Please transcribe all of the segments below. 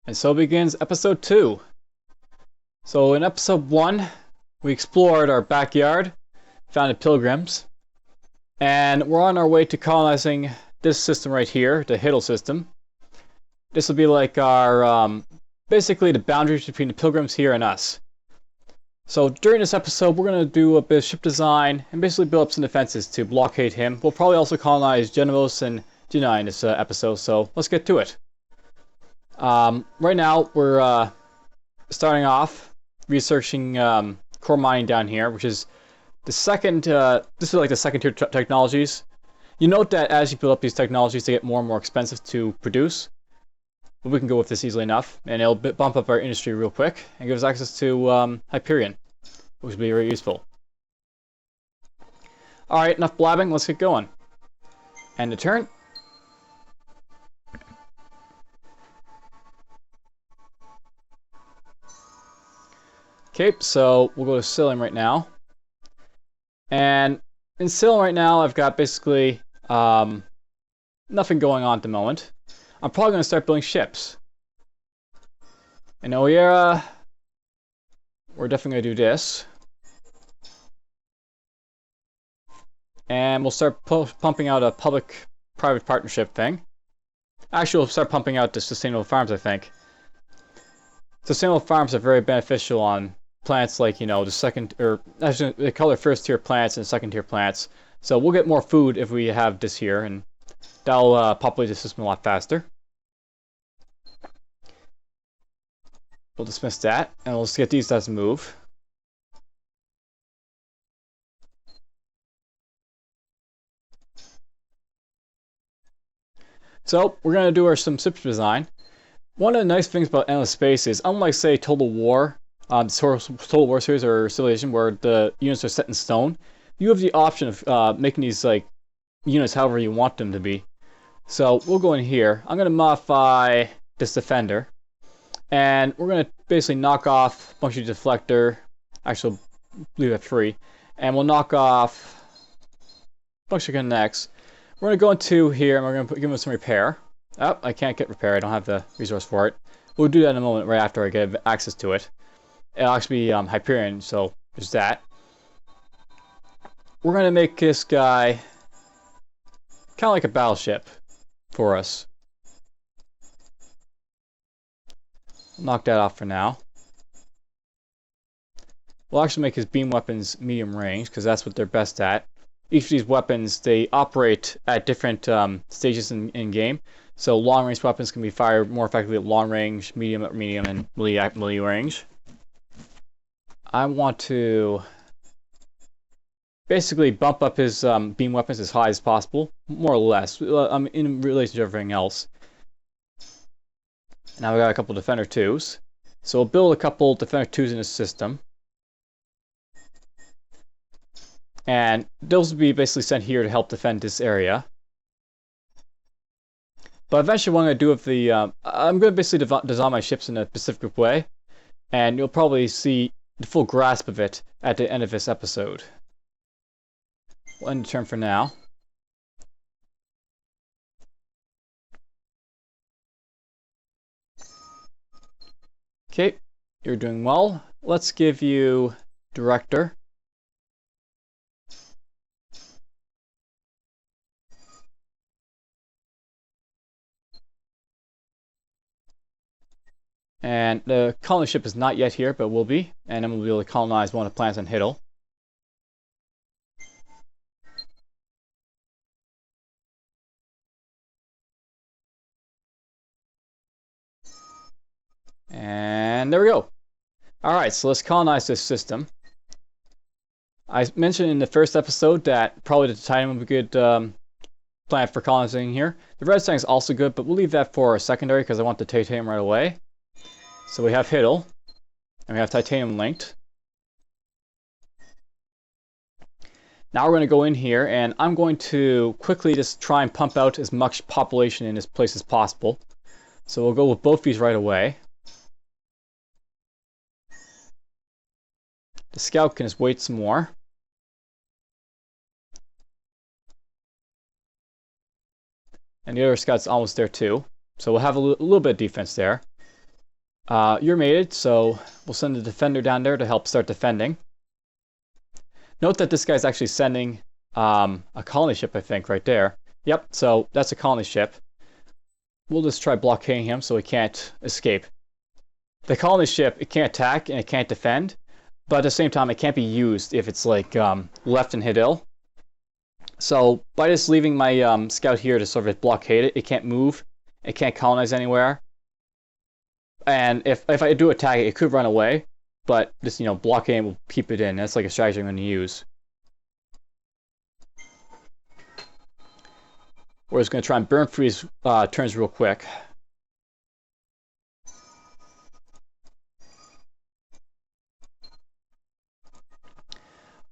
And so begins episode 2. So in episode 1, we explored our backyard, founded pilgrims, and we're on our way to colonizing this system right here, the Hiddle system. This will be like our, basically the boundaries between the pilgrims here and us. So during this episode, we're going to do a bit of ship design and basically build up some defenses to blockade him. We'll probably also colonize Genovos and Genii in this episode, so let's get to it. Right now, we're starting off researching core mining down here, which is the second. This is like the second tier technologies. You note that as you build up these technologies, they get more and more expensive to produce. But we can go with this easily enough, and it'll bump up our industry real quick and give us access to Hyperion, which will be very useful. Alright, enough blabbing, let's get going. End the turn. Okay, so we'll go to Sailing right now. And in Sailing right now, I've got basically nothing going on at the moment. I'm probably going to start building ships. In Oera, we're definitely going to do this. And we'll start pumping out a public-private partnership thing. Actually, we'll start pumping out the sustainable farms, I think. Sustainable farms are very beneficial on plants like, you know, the second, or actually they call it first tier plants and second tier plants. So we'll get more food if we have this here, and that'll populate the system a lot faster. We'll dismiss that, and we'll just get these guys to move. So we're going to do some ship design. One of the nice things about Endless Space is, unlike, say, Total War, Total War series or Civilization, where the units are set in stone, you have the option of making these like units however you want them to be. So we'll go in here. I'm going to modify this defender, and we're going to basically knock off a bunch of deflector. Actually, leave it free, and we'll knock off a bunch of connects. We're going to go into here, and we're going to give them some repair. Oh, I can't get repair. I don't have the resource for it. We'll do that in a moment, right after I get access to it. It'll actually be Hyperion, so there's that. We're going to make this guy kind of like a battleship for us. Knock that off for now. We'll actually make his beam weapons medium range, because that's what they're best at. Each of these weapons, they operate at different stages in game. So long range weapons can be fired more effectively at long range, medium, and melee range. I want to basically bump up his beam weapons as high as possible, more or less, in relation to everything else. Now we got a couple Defender 2s. So we'll build a couple Defender 2s in this system. And those will be basically sent here to help defend this area. But eventually what I'm going to do with the... I'm going to basically design my ships in a specific way. And you'll probably see the full grasp of it at the end of this episode. We'll end the turn for now. Okay, you're doing well. Let's give you Director. And the colony ship is not yet here, but will be. And then we'll be able to colonize one of the planets on Hiddle. And there we go. Alright, so let's colonize this system. I mentioned in the first episode that probably the titanium would be a good planet for colonizing here. The redstone is also good, but we'll leave that for a secondary because I want the titanium right away. So we have Hiddle, and we have titanium linked. Now we're going to go in here, and I'm going to quickly just try and pump out as much population in this place as possible. So we'll go with both these right away. The scout can just wait some more. And the other scout's almost there too. So we'll have a little bit of defense there. You're mated, so we'll send a defender down there to help start defending. Note that this guy's actually sending a colony ship, I think, right there. Yep, so that's a colony ship. We'll just try blockading him so he can't escape. The colony ship, it can't attack and it can't defend, but at the same time, it can't be used if it's like left and hit ill. So by just leaving my scout here to sort of blockade it, it can't move, it can't colonize anywhere. And if I do attack it, it could run away, but just, blockading will keep it in. That's like a strategy I'm going to use. We're just going to try and burn through these turns real quick.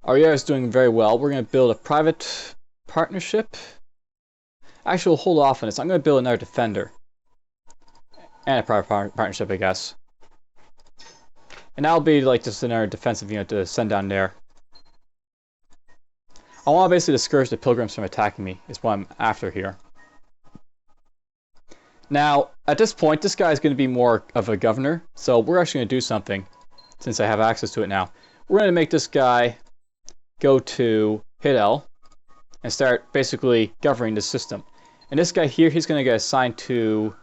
Our ER is doing very well. We're going to build a private partnership. Actually, we'll hold off on this. I'm going to build another defender. And a private partnership, I guess. And that'll be like just another defensive unit to send down there. I want to basically discourage the pilgrims from attacking me, is what I'm after here. Now, at this point, this guy is going to be more of a governor, so we're actually going to do something, since I have access to it now. We're going to make this guy go to hit L and start basically governing the system. And this guy here, he's going to get assigned to...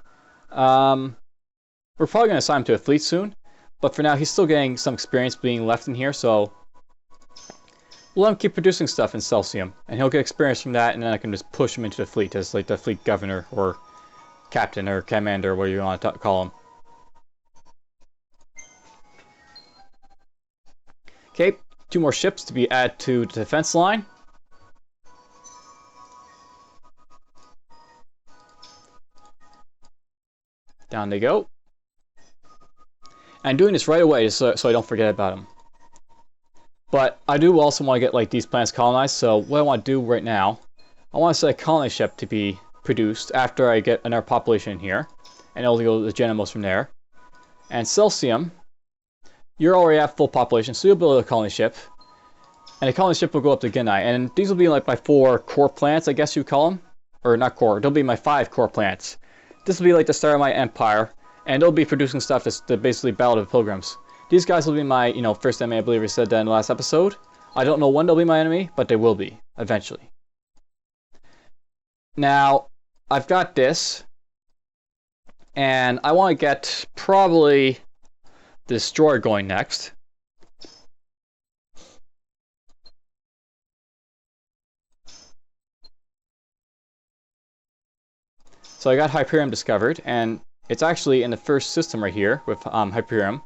we're probably going to assign him to a fleet soon, but for now, he's still getting some experience being left in here, so... we'll let him keep producing stuff in Celsium, and he'll get experience from that, and then I can just push him into the fleet as like the fleet governor, or captain, or commander, whatever you want to call him. Okay, 2 more ships to be added to the defense line. Down they go. And I'm doing this right away so I don't forget about them. But I do also want to get like these planets colonized, so what I want to do right now, I want to set a colony ship to be produced after I get another population in here, and it'll go to the Genemos from there. And Celsium, you're already at full population, so you'll build a colony ship, and the colony ship will go up to Genai, and these will be like my 4 core planets, I guess you call them, or not core, they'll be my 5 core planets. This will be like the start of my empire, and they'll be producing stuff to basically battle the pilgrims. These guys will be my, first enemy. I believe we said that in the last episode. I don't know when they'll be my enemy, but they will be, eventually. Now, I've got this, and I want to get probably the destroyer going next. So I got Hyperion discovered, and it's actually in the first system right here with Hyperion.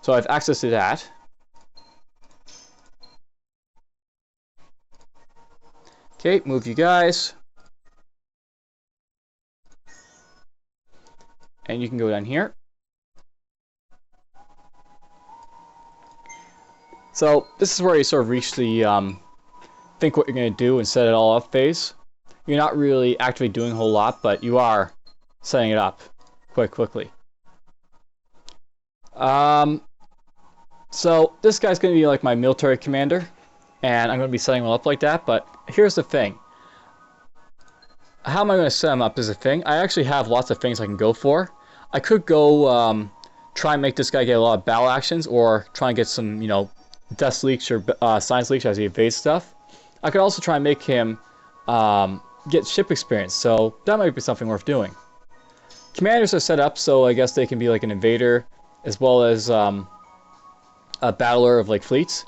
So I have access to that. Okay, move you guys. And you can go down here. So this is where you sort of reach the think what you're going to do and set it all up phase. You're not really actively doing a whole lot, but you are setting it up quite quickly. So this guy's going to be like my military commander, and I'm going to be setting him up like that, but here's the thing. How am I going to set him up is the thing. I actually have lots of things I can go for. I could go try and make this guy get a lot of battle actions, or try and get some, death leaks or science leaks as he evades stuff. I could also try and make him get ship experience, so that might be something worth doing. Commanders are set up so I guess they can be like an invader as well as a battler of like fleets.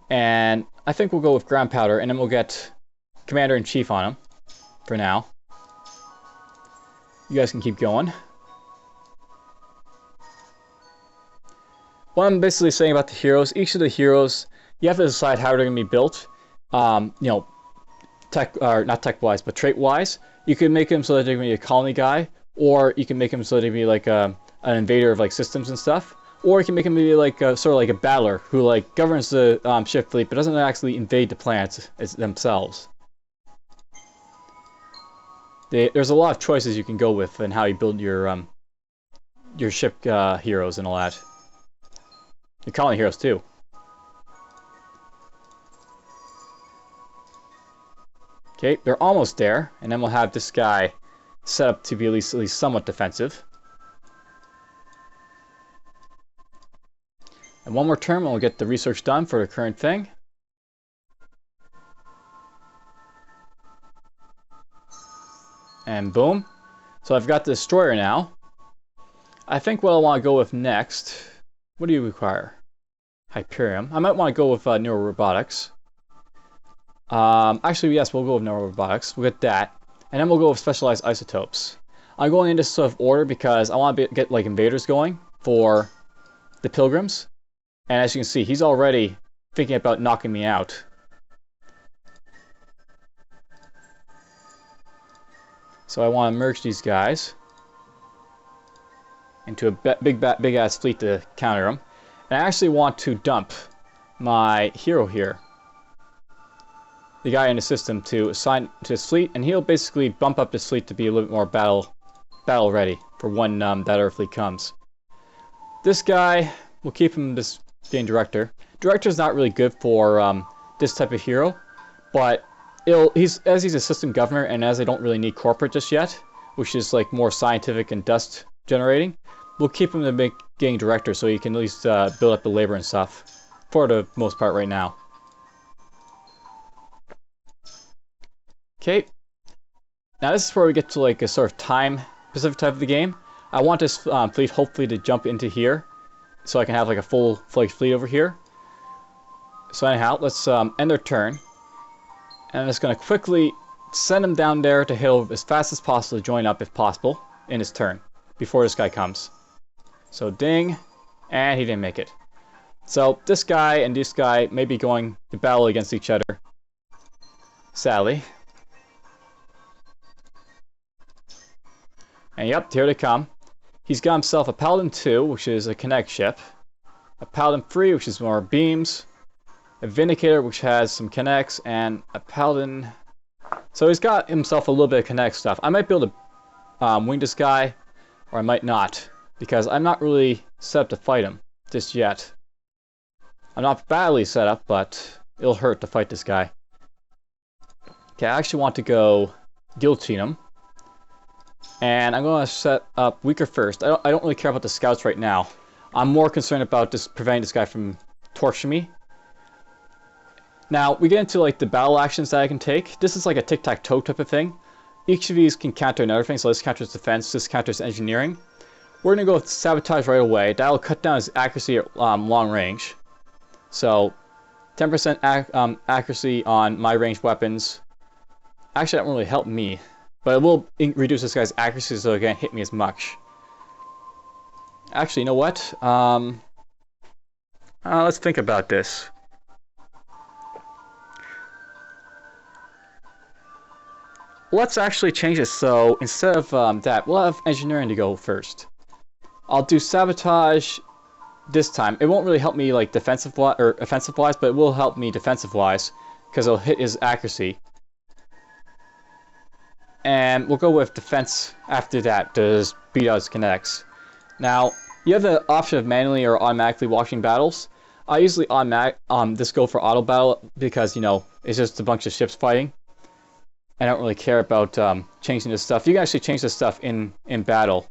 And I think we'll go with ground powder, and then we'll get commander-in-chief on him for now. You guys can keep going. What I'm basically saying about the heroes, each of the heroes, you have to decide how they're going to be built. Tech, or not tech-wise, but trait-wise. You can make him so that they're going to be a colony guy, or you can make him so that they're going to be like an invader of like systems and stuff, or you can make him be like sort of like a battler who like governs the ship fleet, but doesn't actually invade the planets themselves. There's a lot of choices you can go with in how you build your ship heroes and all that. Your colony heroes too. Okay, they're almost there, and then we'll have this guy set up to be at least somewhat defensive. And one more turn and we'll get the research done for the current thing. And boom. So I've got the destroyer now. I think what I want to go with next... What do you require? Hyperion. I might want to go with neurorobotics. Actually, yes, we'll go with neurorobotics. We'll get that. And then we'll go with specialized isotopes. I'm going in this sort of order because I want to get like invaders going for the pilgrims. And as you can see, he's already thinking about knocking me out. So I want to merge these guys into a big ass fleet to counter them. And I actually want to dump my hero here, the guy in the system, to assign to his fleet, and he'll basically bump up his fleet to be a little bit more battle ready for when that other fleet comes. This guy, we'll keep him this being director. Director's not really good for this type of hero, but he's a system governor, and as I don't really need corporate just yet, which is like more scientific and dust generating, we'll keep him the being director so he can at least build up the labor and stuff for the most part right now. Okay, now this is where we get to like a sort of time-specific type of the game. I want this fleet hopefully to jump into here, so I can have like a full-fledged fleet over here. So anyhow, let's end their turn, and I'm just going to quickly send him down there to heal as fast as possible to join up if possible in his turn before this guy comes. So ding, and he didn't make it. So this guy and this guy may be going to battle against each other, sadly. And yep, here they come. He's got himself a Paladin 2, which is a Connect ship, a Paladin 3, which is more beams, a Vindicator, which has some Connects, and a Paladin... So he's got himself a little bit of Connect stuff. I might be able to wing this guy, or I might not, because I'm not really set up to fight him just yet. I'm not badly set up, but it'll hurt to fight this guy. Okay, I actually want to go guillotine him. And I'm going to set up weaker first. I don't really care about the scouts right now. I'm more concerned about just preventing this guy from torching me. Now, we get into like the battle actions that I can take. This is like a tic-tac-toe type of thing. Each of these can counter another thing, so this counters defense, this counters engineering. We're going to go with sabotage right away. That'll cut down his accuracy at long range. So, 10% accuracy on my ranged weapons. Actually, that won't really help me. But it will reduce this guy's accuracy so it can't hit me as much. Actually, you know what? Let's think about this. Let's actually change this, so instead of that, we'll have engineering to go first. I'll do sabotage this time. It won't really help me like defensive-wise or offensive-wise, but it will help me defensive-wise because it'll hit his accuracy. And we'll go with defense after that to just beat out his connects. Now, you have the option of manually or automatically watching battles. I usually just go for auto battle because, you know, it's just a bunch of ships fighting. I don't really care about changing this stuff. You can actually change this stuff in battle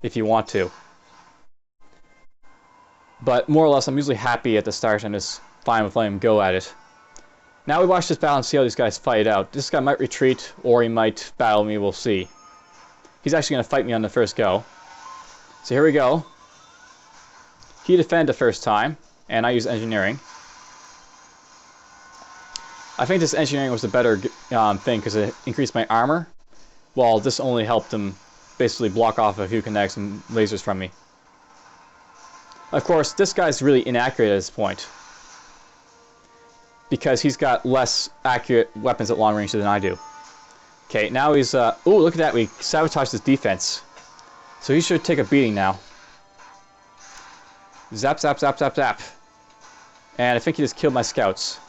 if you want to. But more or less, I'm usually happy at the start and just fine with letting him go at it. Now we watch this battle and see how these guys fight it out. This guy might retreat, or he might battle me, we'll see. He's actually going to fight me on the first go. So here we go. He defended the first time, and I use engineering. I think this engineering was the better thing, because it increased my armor, while this only helped him basically block off a few connects and lasers from me. Of course, this guy's really inaccurate at this point, because he's got less accurate weapons at long range than I do. Okay, now he's... ooh, look at that, we sabotaged his defense. So he should take a beating now. Zap, zap, zap, zap, zap. And I think he just killed my scouts.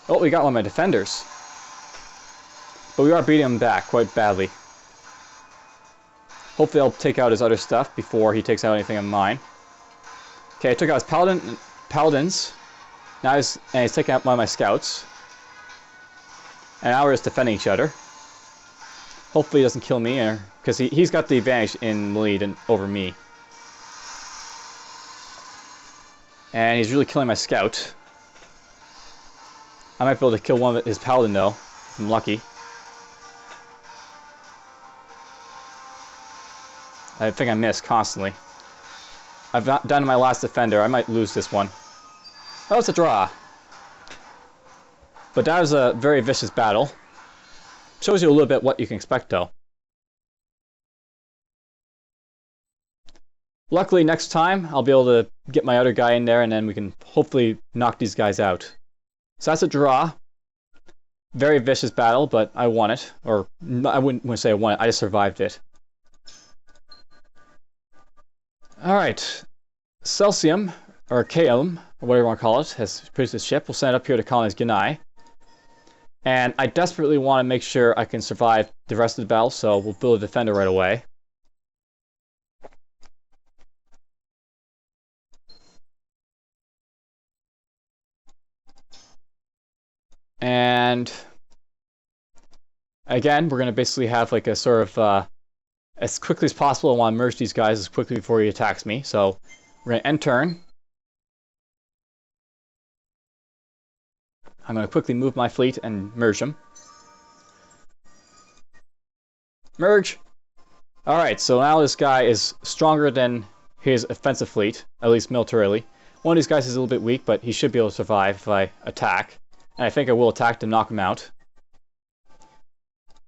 Oh, we got one of my defenders. But we are beating him back quite badly. Hopefully I'll take out his other stuff before he takes out anything of mine. Okay, I took out his paladins. Now he's taking out one of my scouts. And now we're just defending each other. Hopefully he doesn't kill me, because he's got the advantage in the lead and over me. And he's really killing my scout. I might be able to kill one of his paladin though, if I'm lucky. I think I miss constantly. I've not done my last defender. I might lose this one. Oh, it's a draw. But that was a very vicious battle. Shows you a little bit what you can expect though. Luckily, next time, I'll be able to get my other guy in there, and then we can hopefully knock these guys out. So that's a draw. Very vicious battle, but I won it. Or, I wouldn't say I won it, I just survived it. Alright. Celsium, or Kaelum, or whatever you want to call it, has produced a ship. We'll send it up here to colonize Ganai. And I desperately want to make sure I can survive the rest of the battle, so we'll build a defender right away. And again, we're going to basically have like a sort of, as quickly as possible, I want to merge these guys as quickly before he attacks me. So we're going to end turn. I'm going to quickly move my fleet and merge them. Merge! Alright, so now this guy is stronger than his offensive fleet, at least militarily. One of these guys is a little bit weak, but he should be able to survive if I attack. And I think I will attack to knock him out.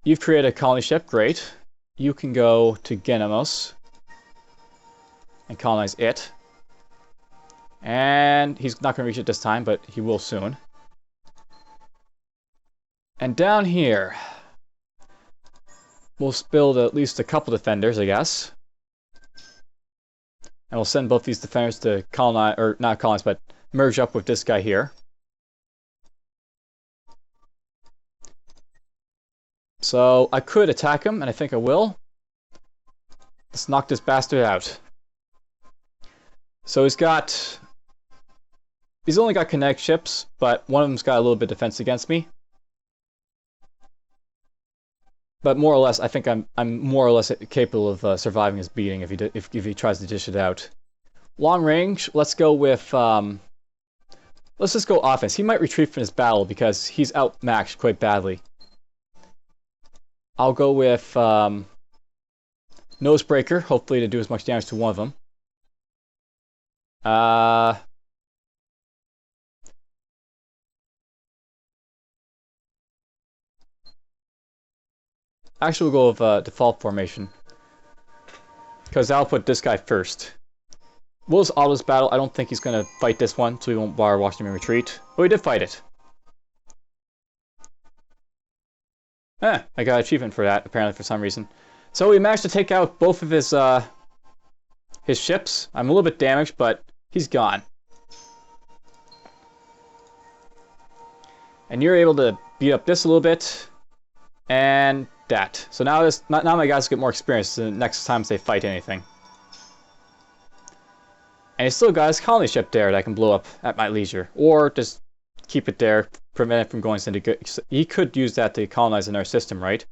You've created a colony ship, great. You can go to Genamos and colonize it. And he's not going to reach it this time, but he will soon. And down here, we'll build at least a couple defenders, I guess. And we'll send both these defenders to colonize, or not colonize, but merge up with this guy here. So I could attack him, and I think I will. Let's knock this bastard out. So he's only got kinetic ships, but one of them's got a little bit of defense against me. But more or less, I think I'm more or less capable of surviving his beating if he tries to dish it out. Long range, let's go with let's just go offense. He might retreat from his battle because he's outmatched quite badly. I'll go with Nosebreaker, hopefully to do as much damage to one of them. Actually, we'll go with default formation. Because I'll put this guy first. Will's Auto's battle, I don't think he's going to fight this one, so we won't bother watching him retreat. But he did fight it. I got an achievement for that, apparently, for some reason. So we managed to take out both of his ships. I'm a little bit damaged, but he's gone. And you're able to beat up this a little bit. And that. So now my guys get more experience the next time they fight anything. And he's still got his colony ship there that I can blow up at my leisure. Or just keep it there, prevent it from going into... He could use that to colonize in our system, right?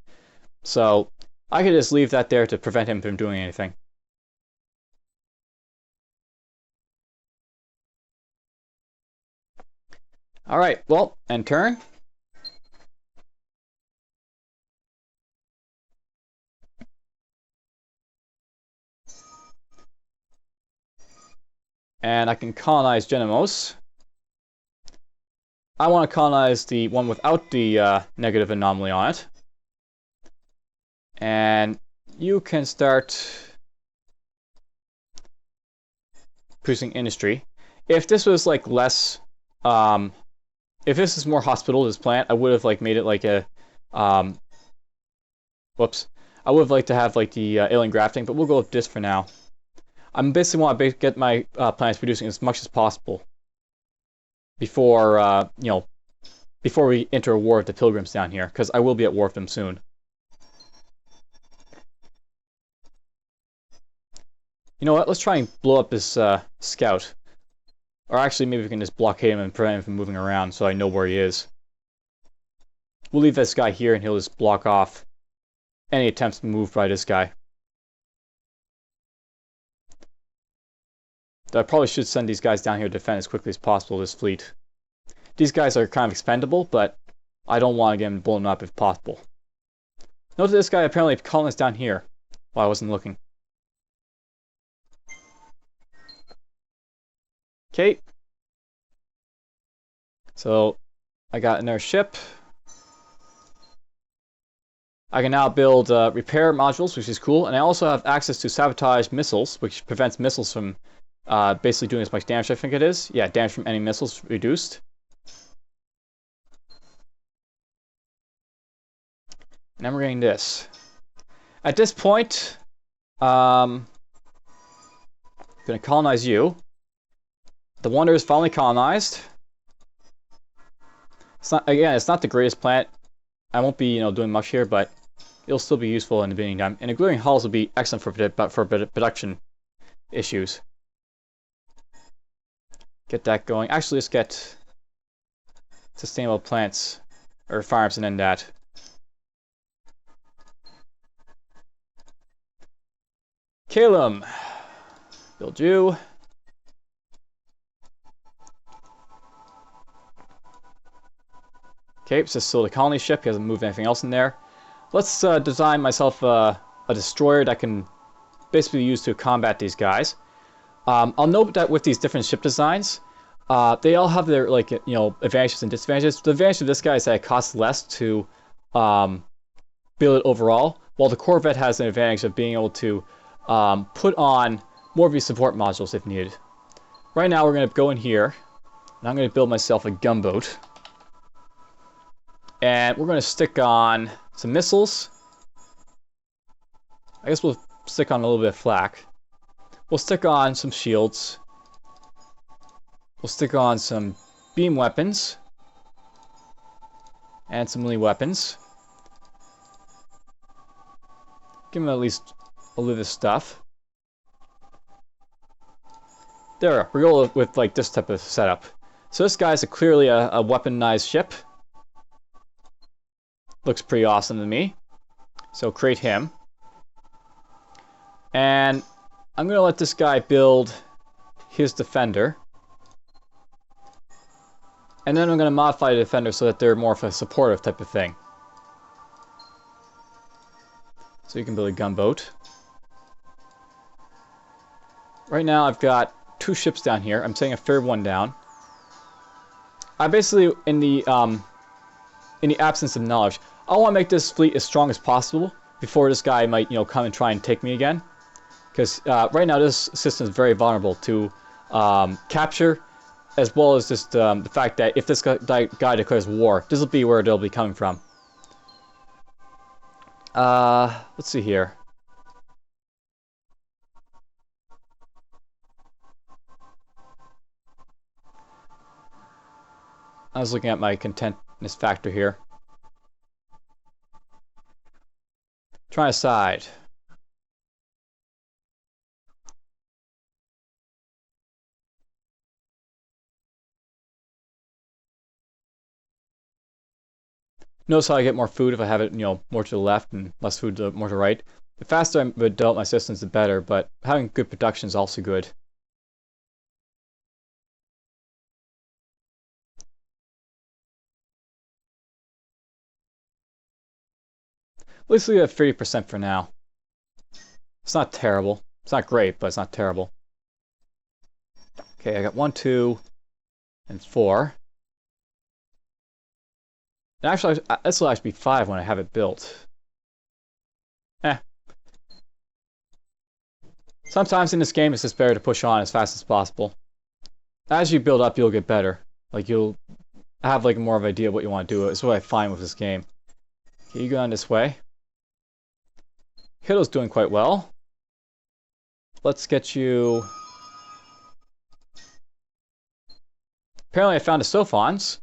So I could just leave that there to prevent him from doing anything. Alright, well, end turn. And I can colonize Genemos. I want to colonize the one without the negative anomaly on it. And you can start producing industry. If this was like less, if this is more hospital, this plant, I would have like made it like a, whoops. I would have liked to have like the alien grafting, but we'll go with this for now. I basically want to get my plants producing as much as possible before, before we enter a war with the Pilgrims down here, because I will be at war with them soon. You know what? Let's try and blow up this scout. Or actually, maybe we can just blockade him and prevent him from moving around so I know where he is. We'll leave this guy here and he'll just block off any attempts to move by this guy. I probably should send these guys down here to defend as quickly as possible this fleet. These guys are kind of expendable, but I don't want to get them blown up if possible. Note that this guy apparently colonized down here while I wasn't looking. Okay. So I got another ship. I can now build repair modules, which is cool, and I also have access to sabotage missiles, which prevents missiles from basically doing as much damage, I think it is. Yeah, damage from enemy missiles reduced. And then we're getting this. At this point, I'm going to colonize you. The Wonder is finally colonized. It's not, again, it's not the greatest planet. I won't be, doing much here, but it'll still be useful in the beginning time. And the glowing hulls will be excellent for production issues. Get that going. Actually, let's get sustainable plants or farms and then that. Calum, build you. Okay, so still the colony ship. He hasn't moved anything else in there. Let's design myself a destroyer that can basically be used to combat these guys. I'll note that with these different ship designs, they all have their advantages and disadvantages. The advantage of this guy is that it costs less to build it overall, while the Corvette has an advantage of being able to put on more of these support modules if needed. Right now we're going to go in here, and I'm going to build myself a gunboat. And we're going to stick on some missiles. I guess we'll stick on a little bit of flak. We'll stick on some shields. We'll stick on some beam weapons. And some melee weapons. Give them at least a little bit of stuff. There, we're going with like this type of setup. So this guy's clearly a weaponized ship. Looks pretty awesome to me. So create him. And I'm going to let this guy build his defender. And then I'm going to modify the defender so that they're more of a supportive type of thing. So you can build a gunboat. Right now I've got 2 ships down here. I'm setting a third one down. I basically, in the absence of knowledge, I want to make this fleet as strong as possible before this guy might, come and try and take me again. Because right now this system is very vulnerable to capture, as well as just the fact that if this guy declares war, this will be where they'll be coming from. Let's see here. I was looking at my contentness factor here. Try a side. Notice how I get more food if I have it, more to the left and less food more to the right. The faster I develop my systems, the better, but having good production is also good. Let's leave it at 30% for now. It's not terrible. It's not great, but it's not terrible. Okay, I got 1, 2, and 4. And actually, this will actually be 5 when I have it built. Sometimes in this game, it's just better to push on as fast as possible. As you build up, you'll get better. Like, you'll have more of an idea of what you want to do. It's what I find with this game. Okay, you go on this way. Hitler's doing quite well. Let's get you... Apparently I found the Sophons.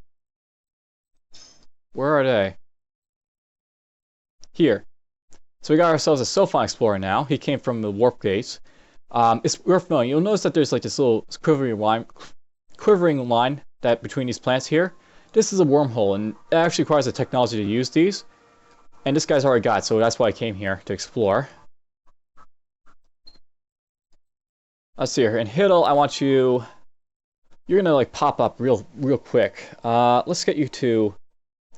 Where are they? Here. So we got ourselves a Sophon Explorer now. He came from the warp gates. It's worth knowing. You'll notice that there's this little quivering line that between these plants here. This is a wormhole, and it actually requires the technology to use these. And this guy's already got, so that's why I came here to explore. Let's see here. In Hiddle, I want you... You're gonna like pop up real quick. Let's get you to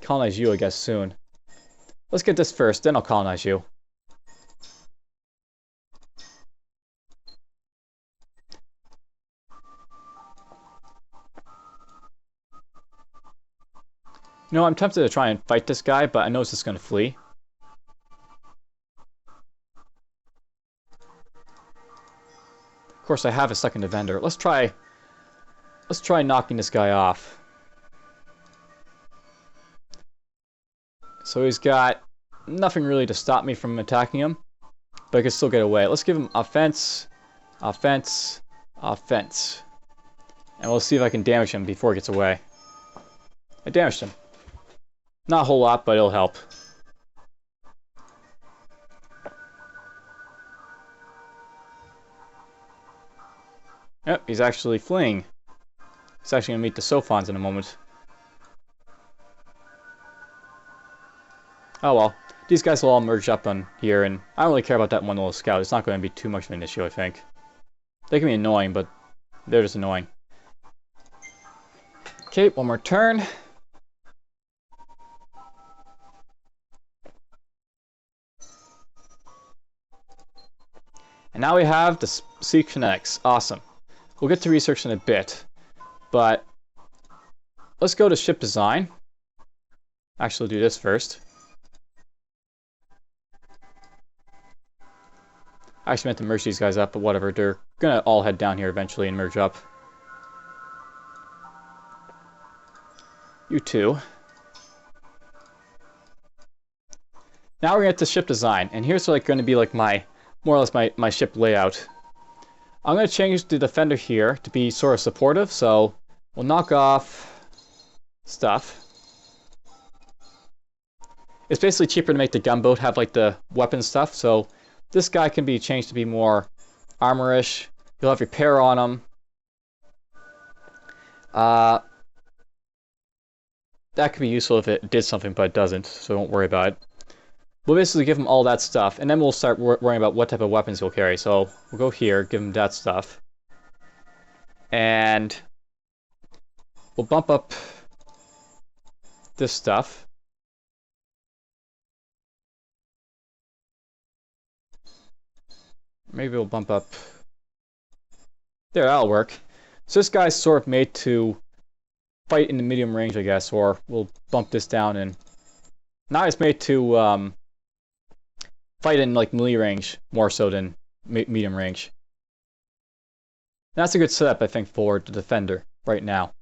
colonize you, I guess, soon. Let's get this first, then I'll colonize you. You know, I'm tempted to try and fight this guy, but I know it's just gonna flee. Of course, I have a second defender. Let's try knocking this guy off. So he's got nothing really to stop me from attacking him, but I can still get away. Let's give him offense, offense, offense. And we'll see if I can damage him before he gets away. I damaged him. Not a whole lot, but it'll help. Yep, he's actually fleeing. He's actually going to meet the Sophons in a moment. Oh well. These guys will all merge up on here, and I don't really care about that one little scout. It's not going to be too much of an issue, I think. They can be annoying, but they're just annoying. Okay, one more turn. And now we have the sea kinetics. Awesome. We'll get to research in a bit, but let's go to ship design. Actually, do this first. I actually meant to merge these guys up, but whatever. They're gonna all head down here eventually and merge up. You two. Now we're gonna get to ship design, and here's like going to be like my more or less my ship layout. I'm going to change the defender here to be sort of supportive, so we'll knock off stuff. It's basically cheaper to make the gunboat have like the weapon stuff, so this guy can be changed to be more armorish. You'll have repair on him. That could be useful if it did something, but it doesn't, so don't worry about it. We'll basically give him all that stuff, and then we'll start worrying about what type of weapons he'll carry. So we'll go here, give him that stuff. And we'll bump up this stuff. Maybe we'll bump up... There, that'll work. So this guy's sort of made to fight in the medium range, I guess, or we'll bump this down and... Now it's made to... fight in like melee range more so than medium range. That's a good setup, I think, for the defender right now.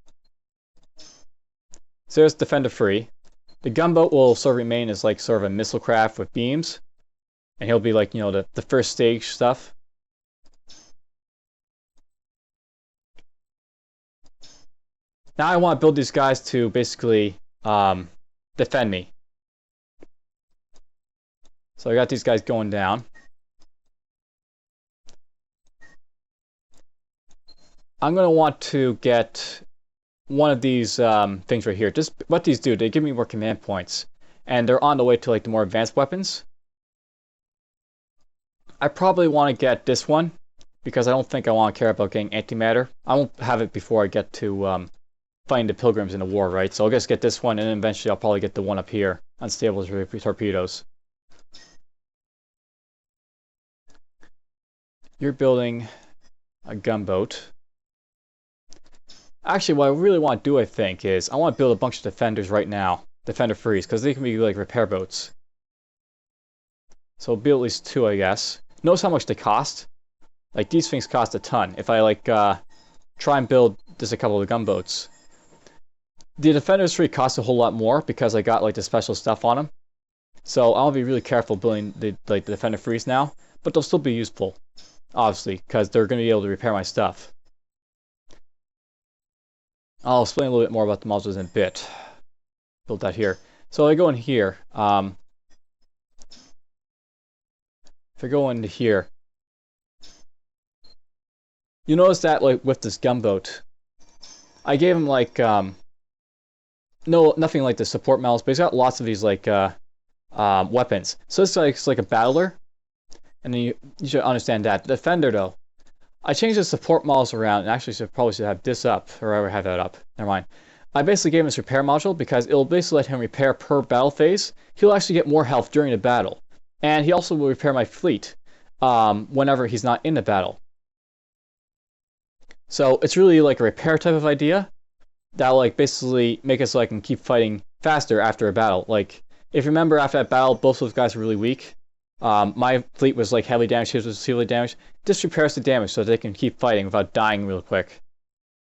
So there's defender free. The gunboat will sort of remain as like sort of a missile craft with beams, and he'll be like, you know, the first stage stuff. Now I want to build these guys to basically defend me. So I got these guys going down. I'm going to want to get one of these things right here. Just what these do, they give me more command points. And they're on the way to like the more advanced weapons. I probably want to get this one, because I don't think I want to care about getting antimatter. I won't have it before I get to fighting the pilgrims in the war, right? So I'll just get this one, and then eventually I'll probably get the one up here. Unstable torpedoes. You're building a gunboat. Actually, what I really want to do, I think, is I want to build a bunch of defenders right now. Defender frees, because they can be like repair boats. So I'll build at least 2, I guess. Notice how much they cost. Like, these things cost a ton. If I, like, try and build just a couple of gunboats. The defenders free cost a whole lot more, because I got, like, the special stuff on them. So I'll be really careful building the defender frees now. But they'll still be useful. Obviously, because they're going to be able to repair my stuff. I'll explain a little bit more about the modules in a bit. Build that here. So I go in here. If I go into here, you notice that like with this gunboat, I gave him like nothing like the support medals, but he's got lots of these like weapons. So it's like a battler. And then you should understand that. The defender, though, I changed the support models around, and actually probably should have this up, or I would have that up. Never mind. I basically gave him this repair module because it'll basically let him repair per battle phase. He'll actually get more health during the battle, and he also will repair my fleet whenever he's not in the battle. So it's really like a repair type of idea that'll like basically make it so I can keep fighting faster after a battle. Like if you remember after that battle, both those guys were really weak. My fleet was like heavily damaged, his was heavily damaged. This repairs the damage so they can keep fighting without dying real quick.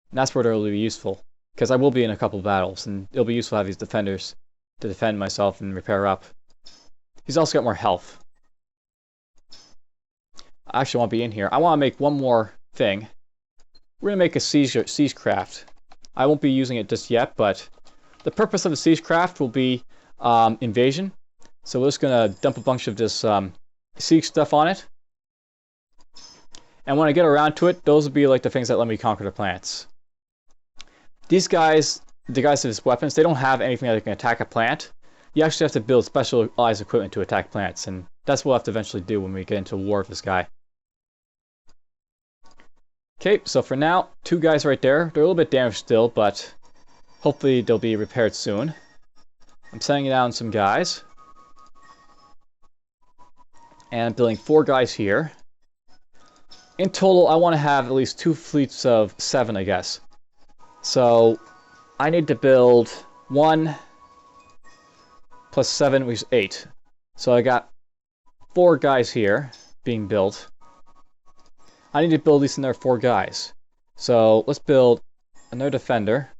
And that's where they'll be useful. Because I will be in a couple battles, and it'll be useful to have these defenders to defend myself and repair up. He's also got more health. I actually want to be in here. I want to make one more thing. We're going to make a siege craft. I won't be using it just yet, but the purpose of the siege craft will be invasion. So we're just going to dump a bunch of this siege stuff on it. And when I get around to it, those will be like the things that let me conquer the planets. These guys, the guys with these weapons, they don't have anything that can attack a plant. You actually have to build specialized equipment to attack plants, and that's what we'll have to eventually do when we get into war with this guy. Okay, so for now, 2 guys right there. They're a little bit damaged still, but hopefully they'll be repaired soon. I'm sending down some guys. And I'm building 4 guys here. In total, I want to have at least 2 fleets of 7, I guess. So I need to build 1 plus 7, which is 8. So I got 4 guys here being built. I need to build at least another 4 guys. So let's build another defender.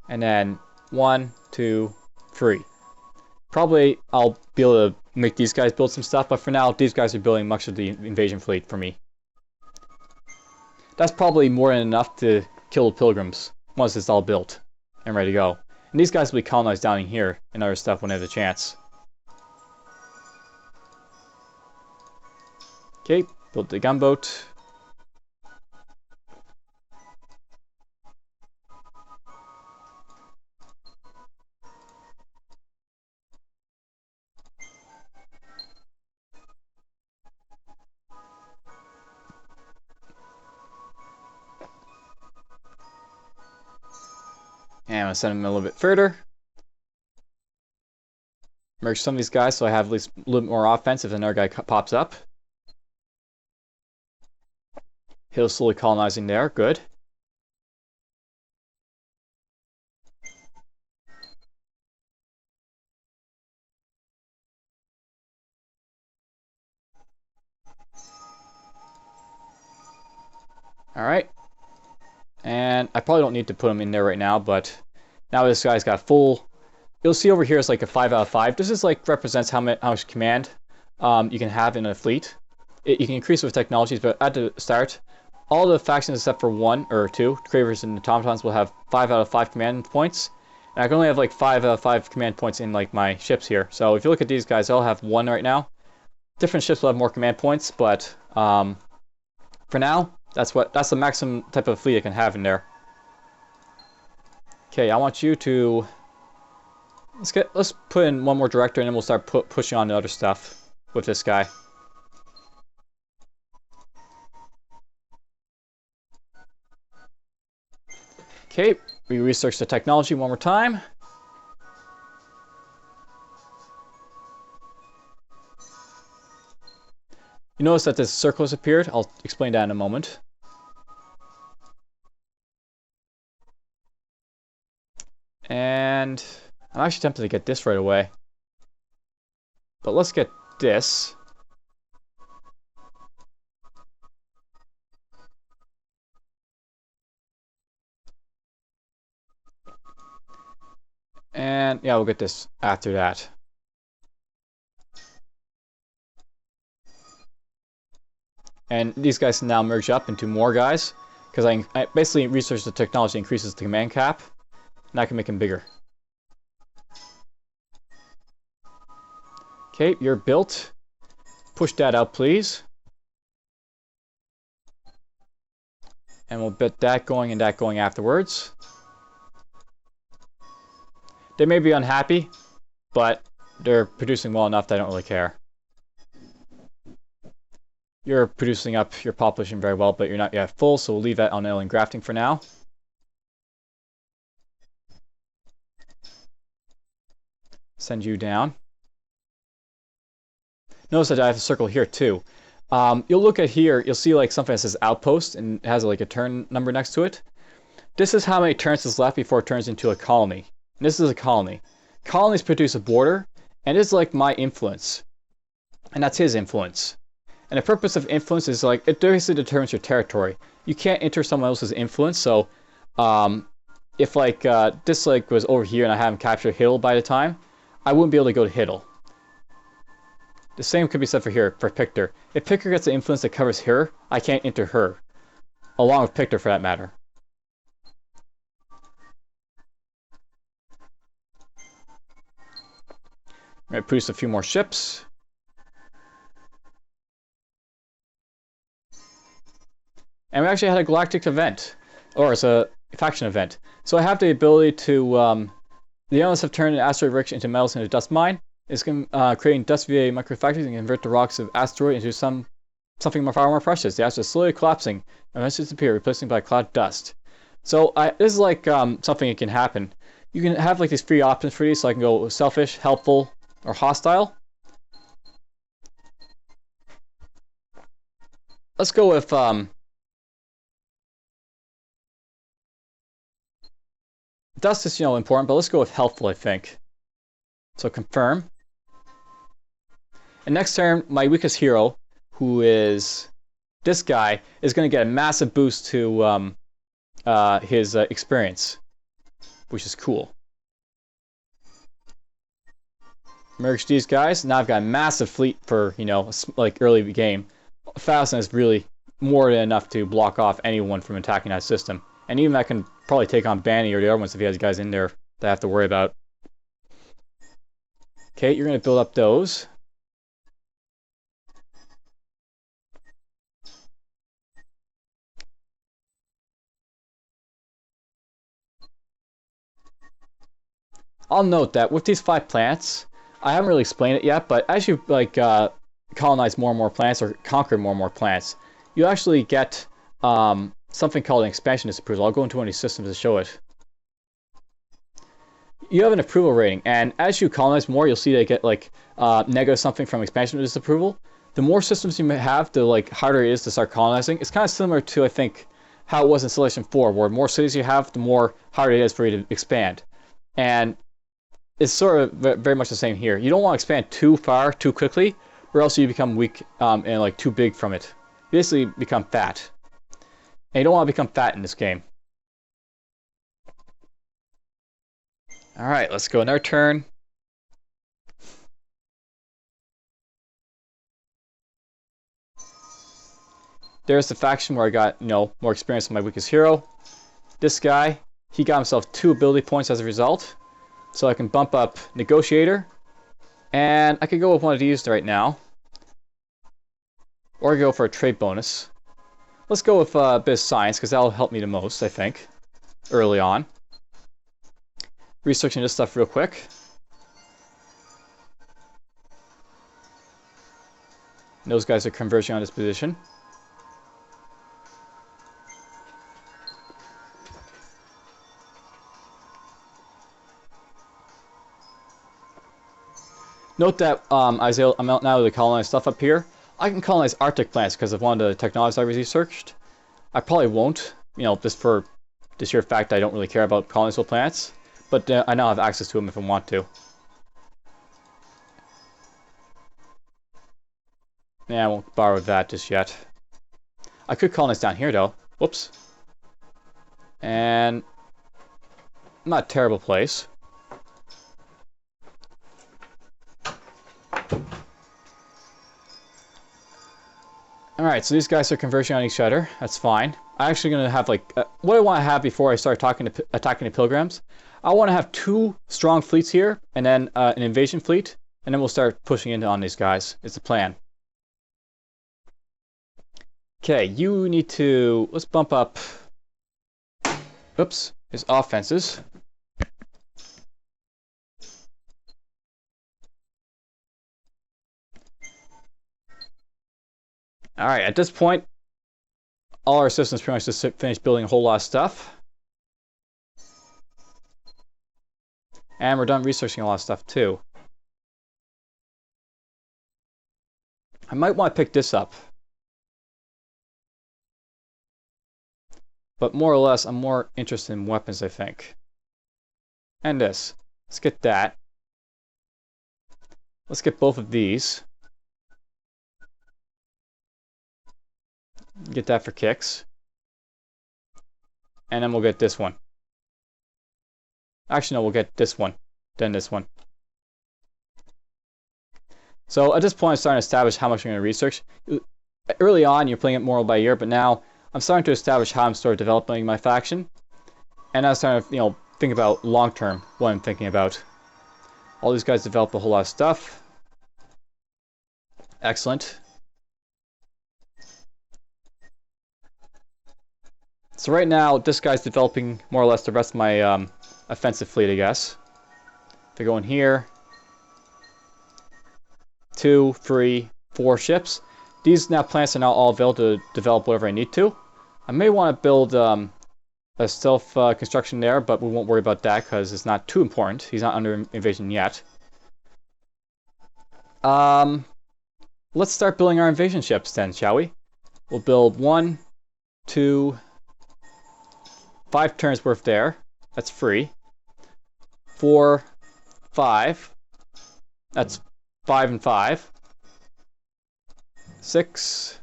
And then 1, 2, 3. Probably I'll be able to make these guys build some stuff, but for now, these guys are building much of the invasion fleet for me. That's probably more than enough to kill the pilgrims once it's all built and ready to go. And these guys will be colonized down in here and other stuff when they have the chance. Okay, build the gunboat. And I'm going to send them a little bit further. Merge some of these guys so I have at least a little bit more offense if another guy pops up. He'll slowly colonizing there. Good. Alright. And I probably don't need to put him in there right now, but now this guy's got full... You'll see over here is like a 5 out of 5. This is like represents how much command you can have in a fleet. You can increase it with technologies, but at the start, all the factions except for 1 or 2, Cravers and Automatons, will have 5 out of 5 command points. And I can only have like 5 out of 5 command points in like my ships here. So if you look at these guys, they'll have 1 right now. Different ships will have more command points, but for now, that's the maximum type of fleet I can have in there. Okay, I want you to let's put in 1 more director, and then we'll start pushing on the other stuff with this guy. Okay, we research the technology 1 more time. You notice that this circle has appeared. I'll explain that in a moment. And I'm actually tempted to get this right away. But let's get this. And yeah, we'll get this after that. And these guys can now merge up into more guys, because I basically research the technology increases the command cap, and I can make them bigger. Okay, you're built. Push that out, please. And we'll get that going and that going afterwards. They may be unhappy, but they're producing well enough that I don't really care. You're producing up your population very well, but you're not yet full, so we'll leave that on alien grafting for now. Send you down. Notice that I have a circle here too. You'll look at here, you'll see like something that says outpost and has like a turn number next to it. This is how many turns is left before it turns into a colony. And this is a colony. Colonies produce a border, and it's like my influence. And that's his influence. And the purpose of influence is like, it basically determines your territory. You can't enter someone else's influence, so if like this like was over here and I haven't captured Hiddle by the time, I wouldn't be able to go to Hiddle. The same could be said for here, for Pictor. If Pictor gets the influence that covers her, I can't enter her. Along with Pictor for that matter. I'm going to produce a few more ships. And we actually had a galactic event. Or it's a faction event. So I have the ability to... the elements have turned an asteroid rich into metals into a dust mine. It's creating dust via microfactories and convert the rocks of asteroid into something far more precious. The asteroid is slowly collapsing and eventually disappear, replacing by cloud of dust. So this is like something that can happen. You can have like these three options for these, so I can go selfish, helpful, or hostile. Let's go with dust is important, but let's go with helpful, I think. So confirm. And next turn, my weakest hero, who is this guy, is going to get a massive boost to his experience, which is cool. Merge these guys. Now I've got a massive fleet for, like early game. 1,000 is really more than enough to block off anyone from attacking that system. And even I can probably take on Banny or the other ones if he has guys in there that I have to worry about. Okay, you're going to build up those. I'll note that with these 5 planets, I haven't really explained it yet, but as you like colonize more and more planets or conquer more and more planets, you actually get something called an expansionist approval. I'll go into one of these systems to show it. You have an approval rating, and as you colonize more, you'll see they get like negative something from expansion disapproval. The more systems you may have, the like harder it is to start colonizing. It's kind of similar to, I think, how it was in Civilization 4, where the more cities you have, the more harder it is for you to expand. And it's sort of very much the same here. You don't want to expand too far, too quickly, or else you become weak and like too big from it. You basically become fat. And you don't want to become fat in this game. Alright, let's go in our turn. There's the faction where I got, more experience than my weakest hero. This guy, he got himself 2 ability points as a result. So I can bump up Negotiator. And I could go with one of these right now. Or go for a trade bonus. Let's go with a bit of science, because that'll help me the most, I think, early on. Researching this stuff real quick. And those guys are converging on this position. Note that Isaiah, I'm out now to colonize stuff up here. I can colonize Arctic planets because of one of the technologies I researched. I probably won't, just for the sheer fact I don't really care about colonizable planets. But I now have access to them if I want to. Yeah, I won't borrow that just yet. I could colonize down here though. Whoops. And not a terrible place. Alright, so these guys are converging on each other. That's fine. I'm actually going to have, like, what I want to have before I start attacking the Pilgrims. I want to have 2 strong fleets here, and then an invasion fleet, and then we'll start pushing in on these guys. It's the plan. Okay, you need to... Let's bump up... Oops, his offenses. Alright, at this point, all our systems pretty much just finished building a whole lot of stuff. And we're done researching a lot of stuff too. I might want to pick this up. But more or less, I'm more interested in weapons, I think. And this. Let's get that. Let's get both of these. Get that for kicks. And then we'll get this one. Actually, no, we'll get this one. Then this one. So at this point, I'm starting to establish how much I'm going to research. Early on, you're playing it more by ear, but now I'm starting to establish how I'm sort of developing my faction. And I'm starting to, think about long term what I'm thinking about. All these guys develop a whole lot of stuff. Excellent. So right now, this guy's developing more or less the rest of my offensive fleet, I guess. If I go in here, 2, 3, 4 ships. These plants are now all available to develop whatever I need to. I may want to build a stealth construction there, but we won't worry about that because it's not too important. He's not under invasion yet. Let's start building our invasion ships then, shall we? We'll build 1, 2, 5 turns worth there. That's free. 4, 5. That's 5 and 5. 6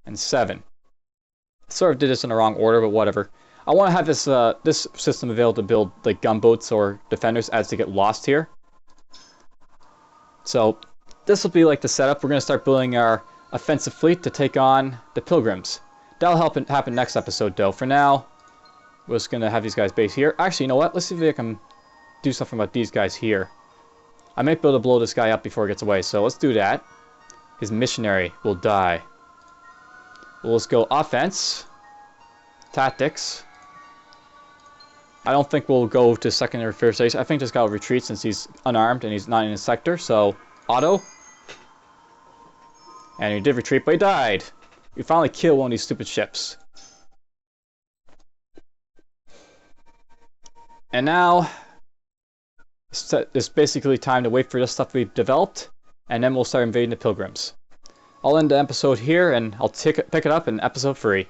and 7. Sort of did this in the wrong order, but whatever. I want to have this this system available to build like gunboats or defenders as they get lost here. So this will be like the setup. We're going to start building our offensive fleet to take on the pilgrims. That'll happen next episode, though. For now, we're just going to have these guys base here. Actually, you know what? Let's see if I can do something about these guys here. I might be able to blow this guy up before he gets away, so let's do that. His missionary will die. Well, let's go offense. Tactics. I don't think we'll go to secondary first station. I think this guy will retreat since he's unarmed and he's not in his sector, so auto. And he did retreat, but he died. We finally killed one of these stupid ships. And now, it's basically time to wait for this stuff to be developed, and then we'll start invading the pilgrims. I'll end the episode here, and I'll pick it up in episode 3.